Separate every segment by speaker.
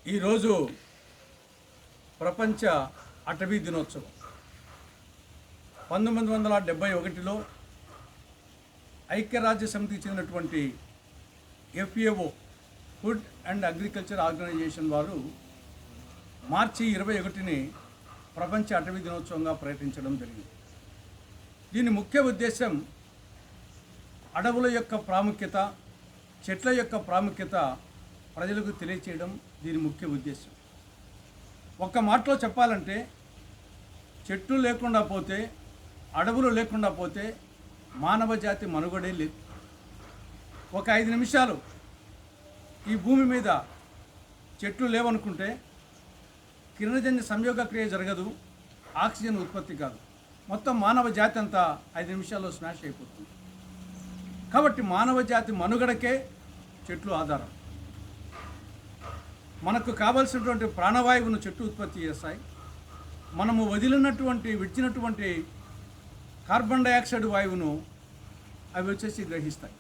Speaker 1: ఈరోజు ప్రపంచ అటవీ దినోత్సవం. 1971లో ఐక్యరాజ్య సమితికి చెందినటువంటి FAO food and agriculture organization వారు మార్చి 21ని ప్రపంచ అటవీ దినోత్సవంగా ప్రకటించడం జరిగింది. దీని ముఖ్య ఉద్దేశం అడవుల యొక్క ప్రాముఖ్యత, చెట్ల యొక్క ప్రాముఖ్యత ప్రజలకు తెలియచేయడం దీని ముఖ్య ఉద్దేశం. ఒక్క మాటలో చెప్పాలంటే చెట్లు లేకుండా పోతే, అడవులు లేకుండా పోతే మానవ జాతి మనుగడే లేదు. ఒక 5 నిమిషాలు ఈ భూమి మీద చెట్లు లేవనుకుంటే కిరణజన్య సంయోగ క్రియ జరగదు, ఆక్సిజన్ ఉత్పత్తి కాదు. మొత్తం మానవ జాతి అంతా 5 నిమిషాల్లో స్మాష్ అయిపోతుంది. కాబట్టి మానవ జాతి మనుగడకే చెట్లు ఆధారం. మనకు కావలసినటువంటి ప్రాణవాయువును చెట్లు ఉత్పత్తి చేస్తాయి. మనము విడిచినటువంటి కార్బన్ డైఆక్సైడ్ వాయువును అవి వచ్చేసి గ్రహిస్తాయి.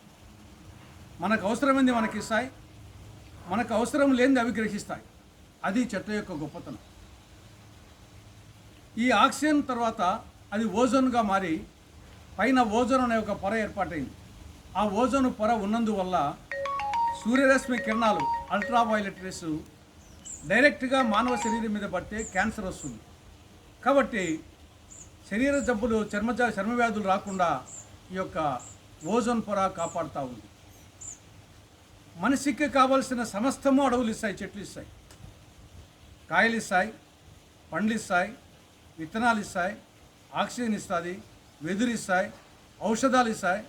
Speaker 1: మనకు అవసరమైంది మనకి ఇస్తాయి, మనకు అవసరం లేనిది అవి గ్రహిస్తాయి. అది చెట్ల యొక్క గొప్పతనం. ఈ ఆక్సిజన్ తర్వాత అది ఓజోన్గా మారి పైన ఓజోన్ అనే ఒక పొర ఏర్పాటైంది. ఆ ఓజోన్ పొర ఉన్నందువల్ల సూర్యరశ్మి కిరణాలు, అల్ట్రావైలెట్ రేస్ డైరెక్ట్గా మానవ శరీరం మీద పడితే క్యాన్సర్ వస్తుంది. కాబట్టి శరీర జబ్బులు, చర్మ వ్యాధులు రాకుండా ఈ యొక్క ఓజోన్ పొర కాపాడుతూ ఉంది. మనిషికి కావలసిన సమస్తము అడవులు ఇస్తాయి, చెట్లు ఇస్తాయి. కాయలు ఇస్తాయి, పండ్లు ఇస్తాయి, విత్తనాలు ఇస్తాయి, ఆక్సిజన్ ఇస్తుంది, వెదురు ఇస్తాయి, ఔషధాలు ఇస్తాయి.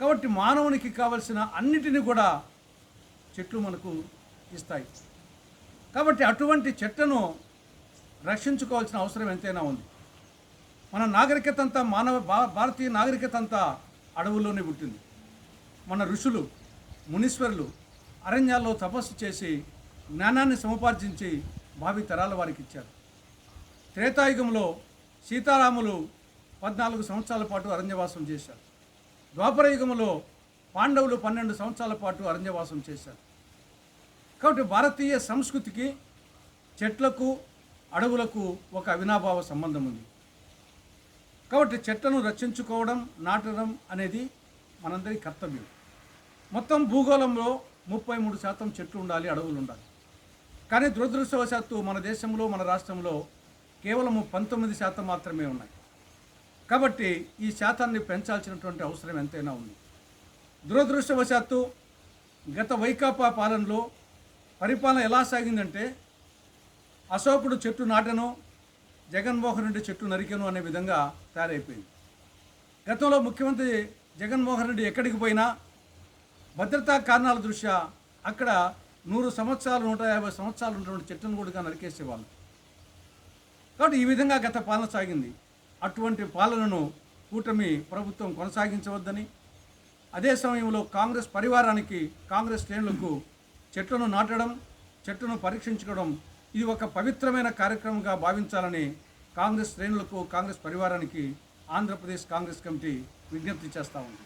Speaker 1: కాబట్టి మానవునికి కావలసిన అన్నిటిని కూడా చెట్లు మనకు ఇస్తాయి. కాబట్టి అటువంటి చెట్లను రక్షించుకోవాల్సిన అవసరం ఎంతైనా ఉంది. మన నాగరికత అంతా, భారతీయ నాగరికత అంతా అడవుల్లోనే పుట్టింది. మన ఋషులు, మునీశ్వరులు అరణ్యాల్లో తపస్సు చేసి జ్ఞానాన్ని సముపార్జించి భావి తరాల వారికి ఇచ్చారు. త్రేతాయుగంలో సీతారాములు 14 సంవత్సరాల పాటు అరణ్యవాసం చేశారు. ద్వాపర యుగంలో పాండవులు 12 సంవత్సరాల పాటు అరణ్యవాసం చేశారు. కాబట్టి భారతీయ సంస్కృతికి చెట్లకు, అడవులకు ఒక అవినాభావ సంబంధం ఉంది. కాబట్టి చెట్లను రక్షించుకోవడం, నాటడం అనేది మనందరి కర్తవ్యం. మొత్తం భూగోళంలో 33% చెట్లు ఉండాలి, అడవులు ఉండాలి. కానీ దురదృష్టవశాత్తు మన దేశంలో, మన రాష్ట్రంలో కేవలం 19% మాత్రమే ఉన్నాయి. కాబట్టి ఈ శాతాన్ని పెంచాల్సినటువంటి అవసరం ఎంతైనా ఉంది. దురదృష్టవశాత్తు గత వైకాపా పాలనలో పరిపాలన ఎలా సాగిందంటే అశోకుడు చెట్టు నాటను, జగన్మోహన్ రెడ్డి చెట్టు నరికెను అనే విధంగా తయారైపోయింది. గతంలో ముఖ్యమంత్రి జగన్మోహన్ రెడ్డి ఎక్కడికి పోయినా భద్రతా కారణాల దృష్ట్యా అక్కడ 100 సంవత్సరాలు, 150 సంవత్సరాలు ఉన్నటువంటి చెట్టును కూడా నరికేసేవాళ్ళు. కాబట్టి ఈ విధంగా గత పాలన సాగింది. అటువంటి పాలనను కూటమి ప్రభుత్వం కొనసాగించవద్దని, అదే సమయంలో కాంగ్రెస్ పరివారానికి, కాంగ్రెస్ శ్రేణులకు చెట్లను నాటడం, చెట్లను పరీక్షించుకోవడం ఇది ఒక పవిత్రమైన కార్యక్రమంగా భావించాలని కాంగ్రెస్ శ్రేణులకు, కాంగ్రెస్ పరివారానికి ఆంధ్రప్రదేశ్ కాంగ్రెస్ కమిటీ విజ్ఞప్తి చేస్తూ ఉంది.